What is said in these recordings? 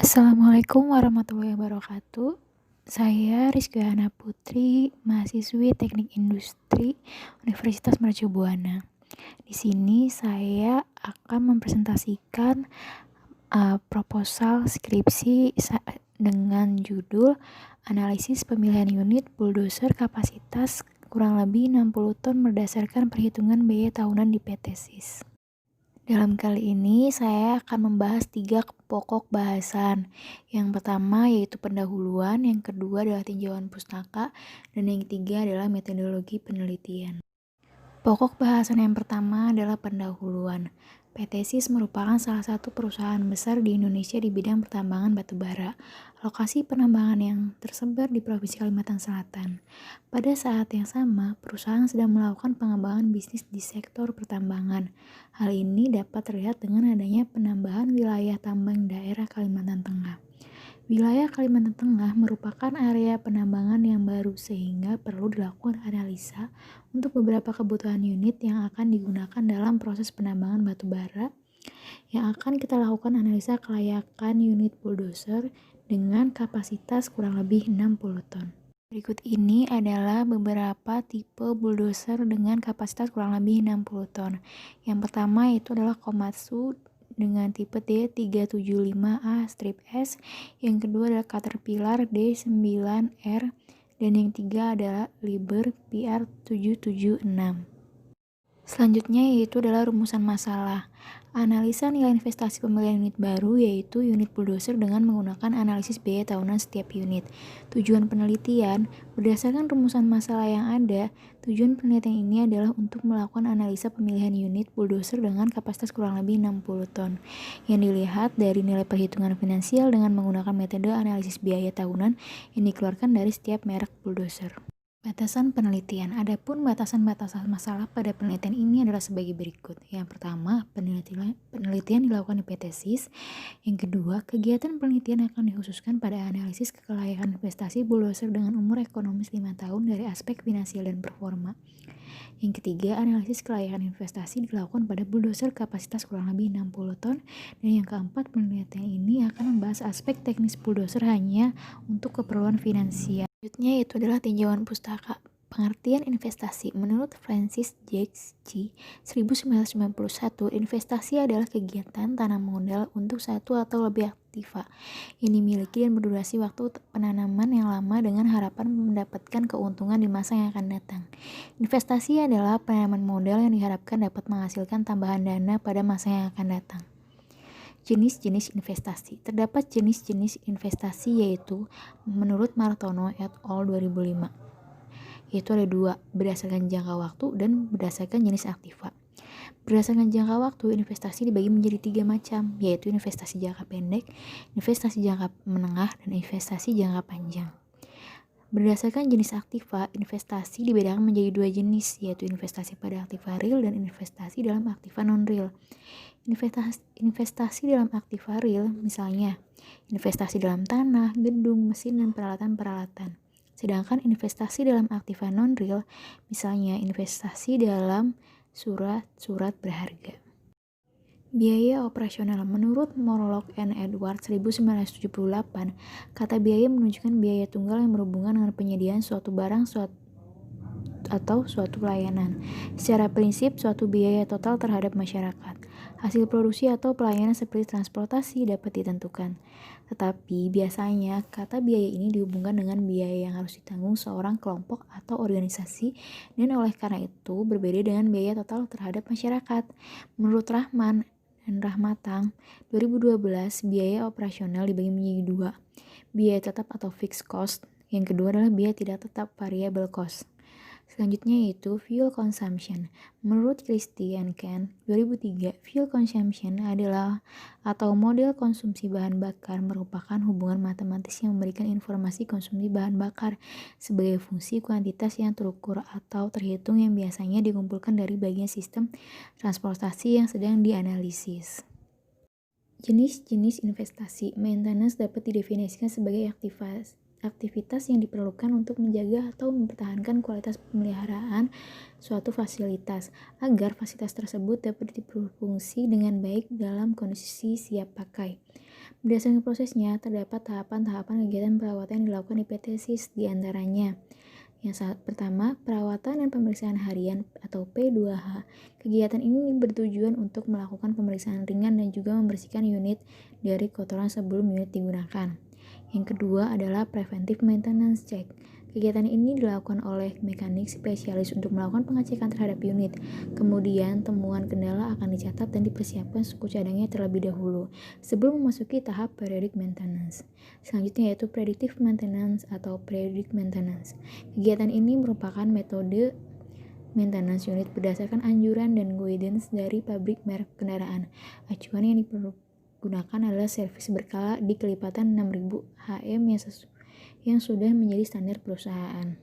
Assalamualaikum warahmatullahi wabarakatuh. Saya Rizkyana Putri, mahasiswi Teknik Industri Universitas Mercu Buana. Di sini saya akan mempresentasikan proposal skripsi dengan judul Analisis Pemilihan Unit Bulldozer Kapasitas kurang lebih 60 ton berdasarkan perhitungan biaya tahunan di PT SIS. Dalam kali ini saya akan membahas 3 pokok bahasan. Yang pertama yaitu pendahuluan, yang kedua adalah tinjauan pustaka, dan yang ketiga adalah metodologi penelitian. Pokok bahasan yang pertama adalah pendahuluan. PT SIS merupakan salah satu perusahaan besar di Indonesia di bidang pertambangan batubara. Lokasi penambangan yang tersebar di Provinsi Kalimantan Selatan. Pada saat yang sama, perusahaan sedang melakukan pengembangan bisnis di sektor pertambangan. Hal ini dapat terlihat dengan adanya penambahan wilayah tambang daerah Kalimantan Tengah. Wilayah Kalimantan Tengah merupakan area penambangan yang baru sehingga perlu dilakukan analisa untuk beberapa kebutuhan unit yang akan digunakan dalam proses penambangan batu bara yang akan kita lakukan analisa kelayakan unit bulldozer dengan kapasitas kurang lebih 60 ton. Berikut ini adalah beberapa tipe bulldozer dengan kapasitas kurang lebih 60 ton. Yang pertama itu adalah Komatsu dengan tipe D375A strip S, yang kedua adalah Caterpillar D9R, dan yang ketiga adalah Liebherr PR776. Selanjutnya yaitu adalah rumusan masalah. Analisa nilai investasi pembelian unit baru yaitu unit bulldozer dengan menggunakan analisis biaya tahunan setiap unit. Tujuan penelitian, berdasarkan rumusan masalah yang ada, tujuan penelitian ini adalah untuk melakukan analisa pemilihan unit bulldozer dengan kapasitas kurang lebih 60 ton. Yang dilihat dari nilai perhitungan finansial dengan menggunakan metode analisis biaya tahunan yang dikeluarkan dari setiap merek bulldozer. Batasan penelitian. Adapun batasan-batasan masalah pada penelitian ini adalah sebagai berikut. Yang pertama, penelitian dilakukan di PT SIS. Yang kedua, kegiatan penelitian akan dikhususkan pada analisis kelayakan investasi bulldozer dengan umur ekonomis 5 tahun dari aspek finansial dan performa. Yang ketiga, analisis kelayakan investasi dilakukan pada bulldozer kapasitas kurang lebih 60 ton. Dan yang keempat, penelitian ini akan membahas aspek teknis bulldozer hanya untuk keperluan finansial. Selanjutnya yaitu adalah tinjauan pustaka. Pengertian investasi. Menurut Francis Jacques G. 1991, investasi adalah kegiatan tanam modal untuk satu atau lebih aktiva yang dimiliki dan berdurasi waktu penanaman yang lama dengan harapan mendapatkan keuntungan di masa yang akan datang. Investasi adalah penanaman modal yang diharapkan dapat menghasilkan tambahan dana pada masa yang akan datang. Jenis-jenis investasi. Terdapat jenis-jenis investasi yaitu menurut Martono et al. 2005. Yaitu ada 2, berdasarkan jangka waktu dan berdasarkan jenis aktiva. Berdasarkan jangka waktu, investasi dibagi menjadi 3 macam, yaitu investasi jangka pendek, investasi jangka menengah, dan investasi jangka panjang. Berdasarkan jenis aktiva, investasi dibedakan menjadi 2 jenis, yaitu investasi pada aktiva real dan investasi dalam aktiva non-real. Investasi dalam aktiva real, misalnya investasi dalam tanah, gedung, mesin, dan peralatan-peralatan. Sedangkan investasi dalam aktiva non-real, misalnya investasi dalam surat-surat berharga. Biaya operasional. Menurut Morlock and Edwards 1978, kata biaya menunjukkan biaya tunggal yang berhubungan dengan penyediaan suatu barang atau suatu pelayanan. Secara prinsip, suatu biaya total terhadap masyarakat. Hasil produksi atau pelayanan seperti transportasi dapat ditentukan. Tetapi biasanya kata biaya ini dihubungkan dengan biaya yang harus ditanggung seorang kelompok atau organisasi, dan oleh karena itu berbeda dengan biaya total terhadap masyarakat. Menurut Rahman dan Rahmatang 2012, biaya operasional dibagi menjadi 2, biaya tetap atau fixed cost, yang kedua adalah biaya tidak tetap variable cost. Selanjutnya yaitu fuel consumption. Menurut Christie and Ken 2003, fuel consumption adalah atau model konsumsi bahan bakar merupakan hubungan matematis yang memberikan informasi konsumsi bahan bakar sebagai fungsi kuantitas yang terukur atau terhitung yang biasanya dikumpulkan dari bagian sistem transportasi yang sedang dianalisis. Jenis-jenis investasi. Maintenance dapat didefinisikan sebagai aktivitas yang diperlukan untuk menjaga atau mempertahankan kualitas pemeliharaan suatu fasilitas agar fasilitas tersebut dapat berfungsi dengan baik dalam kondisi siap pakai. Berdasarkan prosesnya, terdapat tahapan-tahapan kegiatan perawatan yang dilakukan di PT SIS di antaranya. Yang pertama, perawatan dan pemeriksaan harian atau P2H. Kegiatan ini bertujuan untuk melakukan pemeriksaan ringan dan juga membersihkan unit dari kotoran sebelum unit digunakan. Yang kedua adalah preventive maintenance check. Kegiatan ini dilakukan oleh mekanik spesialis untuk melakukan pengecekan terhadap unit. Kemudian, temuan kendala akan dicatat dan dipersiapkan suku cadangnya terlebih dahulu sebelum memasuki tahap periodic maintenance. Selanjutnya yaitu predictive maintenance atau periodic maintenance. Kegiatan ini merupakan metode maintenance unit berdasarkan anjuran dan guidance dari pabrik merek kendaraan. Acuan yang dipergunakan adalah servis berkala di kelipatan 6000 HM yang sudah menjadi standar perusahaan.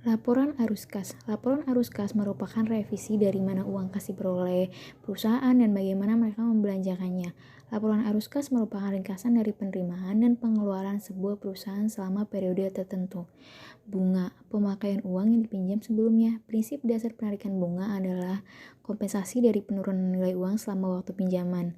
Laporan arus kas. Laporan arus kas merupakan revisi dari mana uang kas diperoleh perusahaan dan bagaimana mereka membelanjakannya. Laporan arus kas merupakan ringkasan dari penerimaan dan pengeluaran sebuah perusahaan selama periode tertentu. Bunga, pemakaian uang yang dipinjam sebelumnya. Prinsip dasar penarikan bunga adalah kompensasi dari penurunan nilai uang selama waktu pinjaman,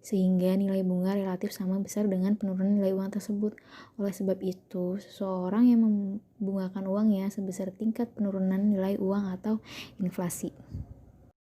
sehingga nilai bunga relatif sama besar dengan penurunan nilai uang tersebut. Oleh sebab itu, seseorang yang membungakan uangnya sebesar tingkat penurunan nilai uang atau inflasi.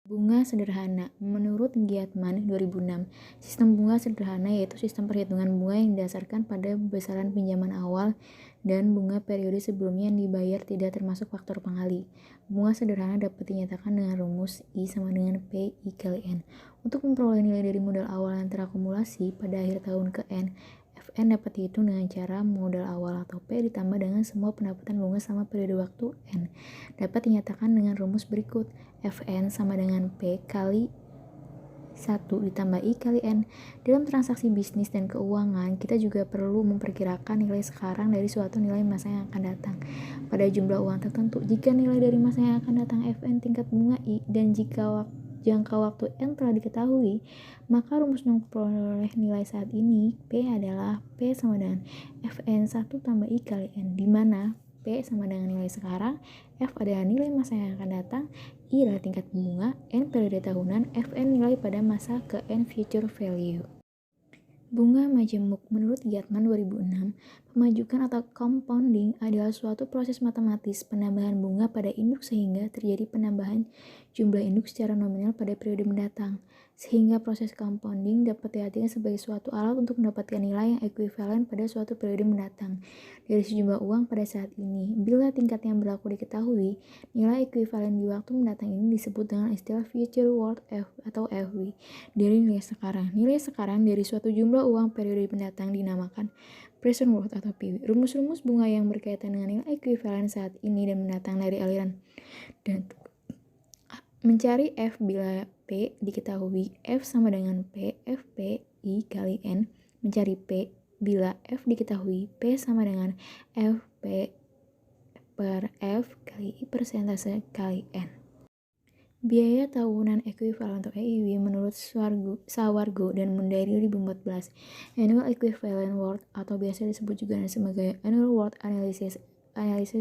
Bunga sederhana. Menurut Giatman 2006, sistem bunga sederhana yaitu sistem perhitungan bunga yang didasarkan pada besaran pinjaman awal dan bunga periode sebelumnya yang dibayar tidak termasuk faktor pengali. Bunga sederhana dapat dinyatakan dengan rumus I sama dengan P I kali N. Untuk memperoleh nilai dari modal awal yang terakumulasi pada akhir tahun ke N, Fn dapat dihitung dengan cara modal awal atau P ditambah dengan semua pendapatan bunga selama periode waktu N. Dapat dinyatakan dengan rumus berikut. Fn sama dengan P kali 1 ditambah I kali N. Dalam transaksi bisnis dan keuangan, kita juga perlu memperkirakan nilai sekarang dari suatu nilai masa yang akan datang pada jumlah uang tertentu. Jika nilai dari masa yang akan datang Fn tingkat bunga I dan jika jangka waktu N telah diketahui, maka rumus untuk memperoleh nilai saat ini P adalah P sama dengan Fn 1 tambah I kali N, di mana P sama dengan nilai sekarang, F adalah nilai masa yang akan datang, I adalah tingkat bunga, N periode tahunan, Fn nilai pada masa ke N future value. Bunga majemuk. Menurut Giatman 2006, pemajukan atau compounding adalah suatu proses matematis penambahan bunga pada induk sehingga terjadi penambahan jumlah induk secara nominal pada periode mendatang. Sehingga proses compounding dapat diartikan sebagai suatu alat untuk mendapatkan nilai yang ekuivalen pada suatu periode mendatang dari sejumlah uang pada saat ini. Bila tingkat yang berlaku diketahui, nilai ekuivalen di waktu mendatang ini disebut dengan istilah future worth F atau FW dari nilai sekarang. Nilai sekarang dari suatu jumlah uang periode mendatang dinamakan present worth atau PW. Rumus-rumus bunga yang berkaitan dengan nilai ekuivalen saat ini dan mendatang dari aliran dan mencari F bila P diketahui, F sama dengan P, FP I kali N. Mencari P bila F diketahui, P sama dengan FP per F kali I persentase kali N. Biaya tahunan ekuivalen atau EIW menurut Sawargo dan Mundari 2014. Annual Equivalent Worth atau biasa disebut juga sebagai Annual Worth Analisis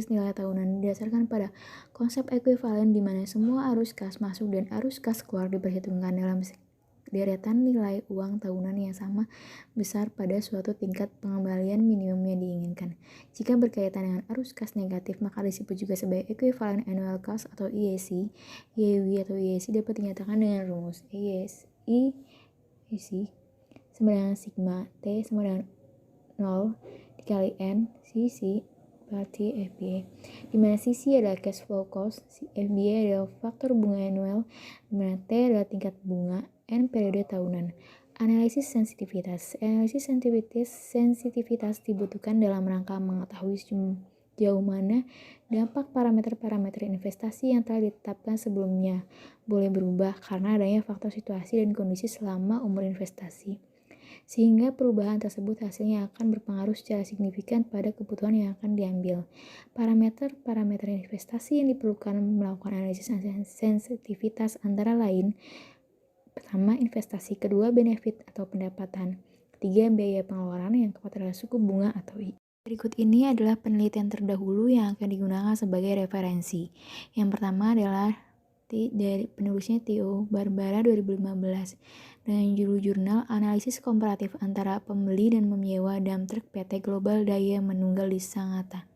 nilai tahunan didasarkan pada konsep ekuivalen di mana semua arus kas masuk dan arus kas keluar diperhitungkan dalam deretan nilai uang tahunan yang sama besar pada suatu tingkat pengembalian minimum yang diinginkan. Jika berkaitan dengan arus kas negatif, maka disebut juga sebagai equivalent annual cost atau EAC. EAW atau EAC dapat dinyatakan dengan rumus EAC sama dengan sigma T sama dengan 0 dikali N CC berarti FBA, di mana CC adalah cash flow cost, FBA adalah faktor bunga annual, di mana T adalah tingkat bunga, N periode tahunan. Analisis sensitivitas. Analisis sensitivitas dibutuhkan dalam rangka mengetahui sejauh mana dampak parameter-parameter investasi yang telah ditetapkan sebelumnya boleh berubah karena adanya faktor situasi dan kondisi selama umur investasi, sehingga perubahan tersebut hasilnya akan berpengaruh secara signifikan pada kebutuhan yang akan diambil. Parameter-parameter investasi yang diperlukan melakukan analisis sensitivitas antara lain: pertama, investasi; kedua, benefit atau pendapatan; ketiga, biaya pengeluaran; yang keempat adalah suku bunga atau I. Berikut ini adalah penelitian terdahulu yang akan digunakan sebagai referensi. Yang pertama adalah dari penulisnya Theo Barbara 2015 dengan judul Analisis Komparatif Antara Pembeli dan Menyewa Dump Truck PT Global Daya Menunggal di Sangatta.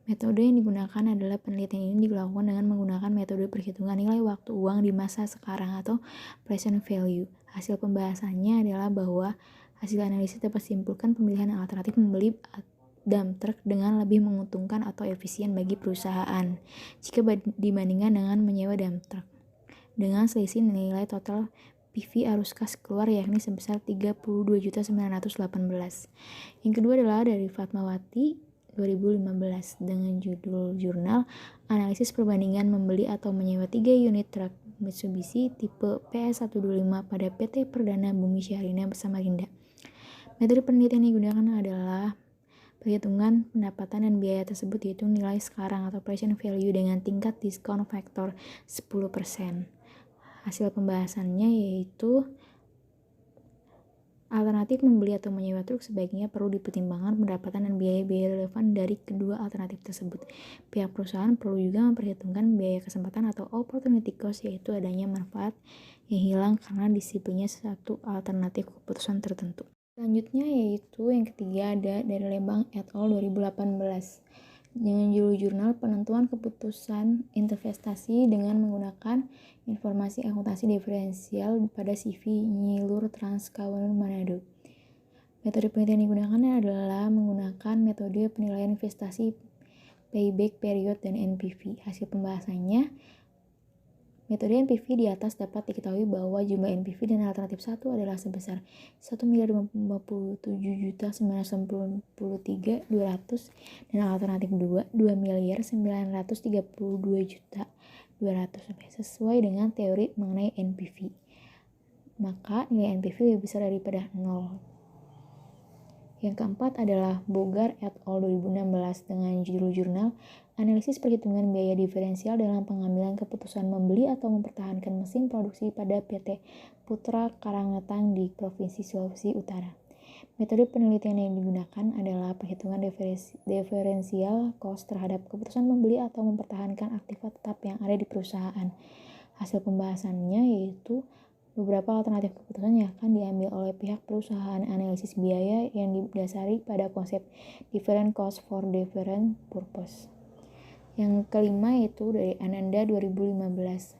Metode yang digunakan adalah penelitian ini dilakukan dengan menggunakan metode perhitungan nilai waktu uang di masa sekarang atau present value. Hasil pembahasannya adalah bahwa hasil analisis dapat simpulkan pemilihan alternatif membeli dump truck dengan lebih menguntungkan atau efisien bagi perusahaan jika dibandingkan dengan menyewa dump truck dengan selisih nilai total PV arus kas keluar yakni sebesar 32.918. Yang kedua adalah dari Fatmawati 2015 dengan jurnal Analisis Perbandingan Membeli atau Menyewa 3 unit truk Mitsubishi tipe PS125 pada PT Perdana Bumi Syahrina Samarinda. Metode penelitian yang digunakan adalah perhitungan pendapatan dan biaya tersebut dihitung nilai sekarang atau present value dengan tingkat diskon faktor 10%. Hasil pembahasannya yaitu alternatif membeli atau menyewa truk sebaiknya perlu dipertimbangkan pendapatan dan biaya-biaya relevan dari kedua alternatif tersebut. Pihak perusahaan perlu juga memperhitungkan biaya kesempatan atau opportunity cost, yaitu adanya manfaat yang hilang karena disiplinnya satu alternatif keputusan tertentu. Selanjutnya yaitu yang ketiga ada dari Lembang et al. 2018 dengan jurnal Penentuan Keputusan Investasi dengan menggunakan informasi akuntansi diferensial pada CV Nyilur Transkawan Manado. Metode penelitian yang digunakan adalah menggunakan metode penilaian investasi payback period dan NPV. Hasil pembahasannya, metode NPV di atas dapat diketahui bahwa jumlah NPV dan alternatif 1 adalah sebesar 1.057.993.200 dan alternatif 2 2.932.200 sesuai dengan teori mengenai NPV. Maka nilai NPV lebih besar daripada 0. Yang keempat adalah Bogar et al. 2016 dengan jurnal Analisis Perhitungan Biaya Diferensial dalam Pengambilan Keputusan Membeli atau Mempertahankan Mesin Produksi pada PT Putra Karangetang di Provinsi Sulawesi Utara. Metode penelitian yang digunakan adalah perhitungan diferensial cost terhadap keputusan membeli atau mempertahankan aktiva tetap yang ada di perusahaan. Hasil pembahasannya yaitu beberapa alternatif keputusan yang akan diambil oleh pihak perusahaan, analisis biaya yang didasari pada konsep different cost for different purpose. Yang kelima yaitu dari Ananda 2015.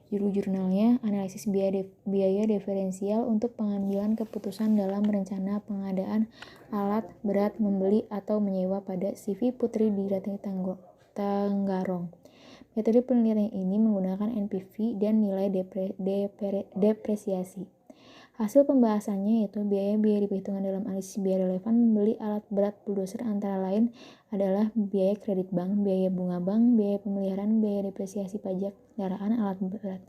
Jurnalnya Analisis Biaya Diferensial untuk Pengambilan Keputusan dalam Rencana Pengadaan Alat Berat Membeli atau Menyewa pada CV Putri di Tanggarong. Metode penelitian ini menggunakan NPV dan nilai depresiasi. Hasil pembahasannya yaitu biaya-biaya diperhitungkan dalam analisis biaya relevan membeli alat berat bulldozer antara lain adalah biaya kredit bank, biaya bunga bank, biaya pemeliharaan, biaya depresiasi pajak kendaraan alat berat.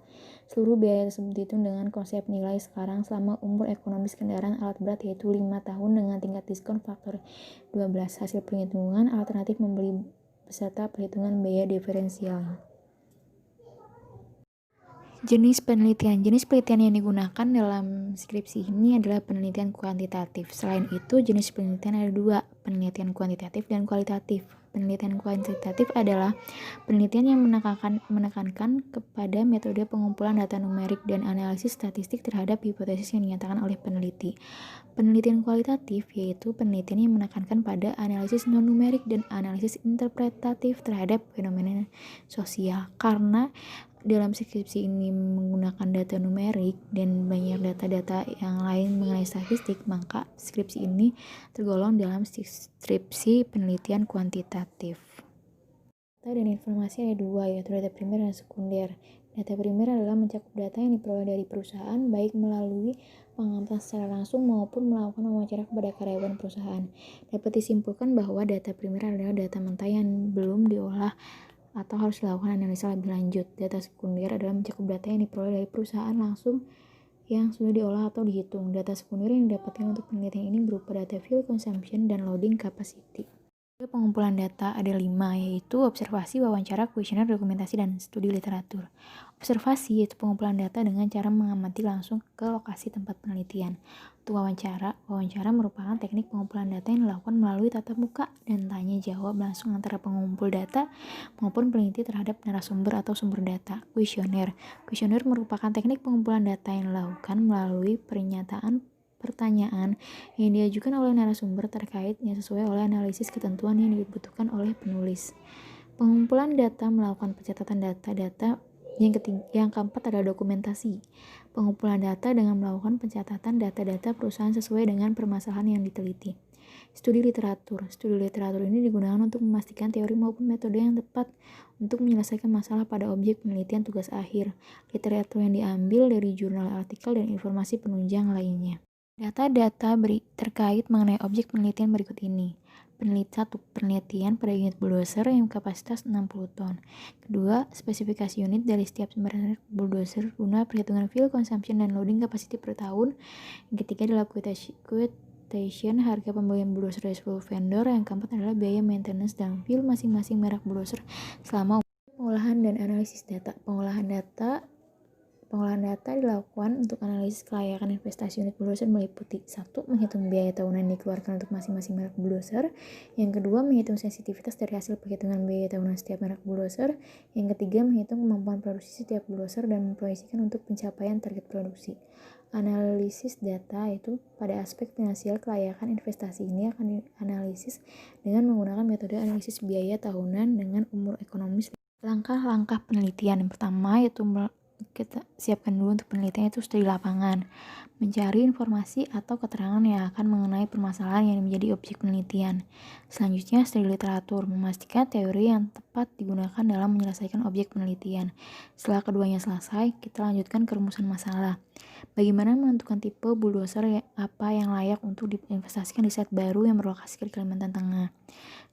Seluruh biaya tersebut dihitung dengan konsep nilai sekarang selama umur ekonomis kendaraan alat berat yaitu 5 tahun dengan tingkat diskon faktor 12. Hasil perhitungan alternatif membeli beserta perhitungan biaya diferensialnya. Jenis penelitian yang digunakan dalam skripsi ini adalah penelitian kuantitatif. Selain itu, jenis penelitian ada dua, penelitian kuantitatif dan kualitatif. Penelitian kuantitatif adalah penelitian yang menekankan kepada metode pengumpulan data numerik dan analisis statistik terhadap hipotesis yang dinyatakan oleh peneliti. Penelitian kualitatif yaitu penelitian yang menekankan pada analisis non-numerik dan analisis interpretatif terhadap fenomena sosial. Karena dalam skripsi ini menggunakan data numerik dan banyak data-data yang lain mengenai statistik, maka skripsi ini tergolong dalam skripsi penelitian kuantitatif. Data dan informasi ada dua, yaitu data primer dan sekunder. Data primer adalah mencakup data yang diperoleh dari perusahaan, baik melalui pengamatan secara langsung maupun melakukan wawancara kepada karyawan perusahaan. Dapat disimpulkan bahwa data primer adalah data mentah yang belum diolah atau harus dilakukan analisa lebih lanjut. Data sekunder adalah mencakup data yang diperoleh dari perusahaan langsung yang sudah diolah atau dihitung. Data sekunder yang didapatkan untuk penelitian ini berupa data fuel consumption dan loading capacity. Pengumpulan data ada 5, yaitu observasi, wawancara, kuesioner, dokumentasi, dan studi literatur. Observasi yaitu pengumpulan data dengan cara mengamati langsung ke lokasi tempat penelitian. Untuk wawancara merupakan teknik pengumpulan data yang dilakukan melalui tatap muka dan tanya jawab langsung antara pengumpul data maupun peneliti terhadap narasumber atau sumber data. Kuesioner merupakan teknik pengumpulan data yang dilakukan melalui pertanyaan yang diajukan oleh narasumber terkait yang sesuai oleh analisis ketentuan yang dibutuhkan oleh penulis. Pengumpulan data melakukan pencatatan data-data. Yang keempat adalah dokumentasi. Pengumpulan data dengan melakukan pencatatan data-data perusahaan sesuai dengan permasalahan yang diteliti. Studi literatur. Studi literatur ini digunakan untuk memastikan teori maupun metode yang tepat untuk menyelesaikan masalah pada objek penelitian tugas akhir. Literatur yang diambil dari jurnal, artikel, dan informasi penunjang lainnya. Data-data terkait mengenai objek penelitian berikut ini. Penelitian pada unit bulldozer yang kapasitas 60 ton. Kedua, spesifikasi unit dari setiap merek bulldozer guna perhitungan fuel consumption dan loading capacity per tahun. Yang ketiga adalah quotation harga pembelian bulldozer dari seluruh vendor. Yang keempat adalah biaya maintenance dan fuel masing-masing merek bulldozer selama pengolahan dan analisis data. Pengolahan data dilakukan untuk analisis kelayakan investasi unit bulldozer meliputi 1. Menghitung biaya tahunan yang dikeluarkan untuk masing-masing merek bulldozer. Yang kedua, menghitung sensitivitas dari hasil perhitungan biaya tahunan setiap merek bulldozer. Yang ketiga, menghitung kemampuan produksi setiap bulldozer dan memproyeksikan untuk pencapaian target produksi. Analisis data itu pada aspek finansial kelayakan investasi ini akan dianalisis dengan menggunakan metode analisis biaya tahunan dengan umur ekonomis. Langkah-langkah penelitian yang pertama yaitu kita siapkan dulu untuk penelitian itu studi lapangan, mencari informasi atau keterangan yang akan mengenai permasalahan yang menjadi objek penelitian. Selanjutnya, studi literatur, memastikan teori yang tepat digunakan dalam menyelesaikan objek penelitian. Setelah keduanya selesai, kita lanjutkan ke rumusan masalah. Bagaimana menentukan tipe bulldozer apa yang layak untuk diinvestasikan di site baru yang berlokasi di Kalimantan Tengah.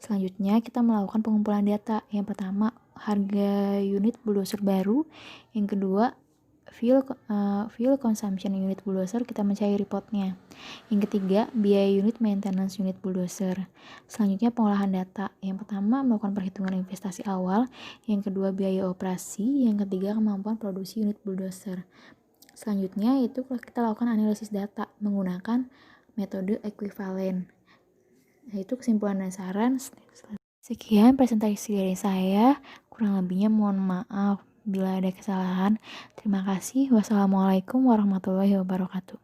Selanjutnya, kita melakukan pengumpulan data. Yang pertama, harga unit bulldozer baru. Yang kedua, fuel consumption unit bulldozer, kita mencari reportnya. Yang ketiga, biaya unit maintenance unit bulldozer. Selanjutnya, pengolahan data. Yang pertama, melakukan perhitungan investasi awal. Yang kedua, biaya operasi. Yang ketiga, kemampuan produksi unit bulldozer. Selanjutnya, itu kita lakukan analisis data menggunakan metode ekuivalen. Itu kesimpulan dan saran. Sekian presentasi dari saya, kurang lebihnya mohon maaf bila ada kesalahan. Terima kasih. Wassalamualaikum warahmatullahi wabarakatuh.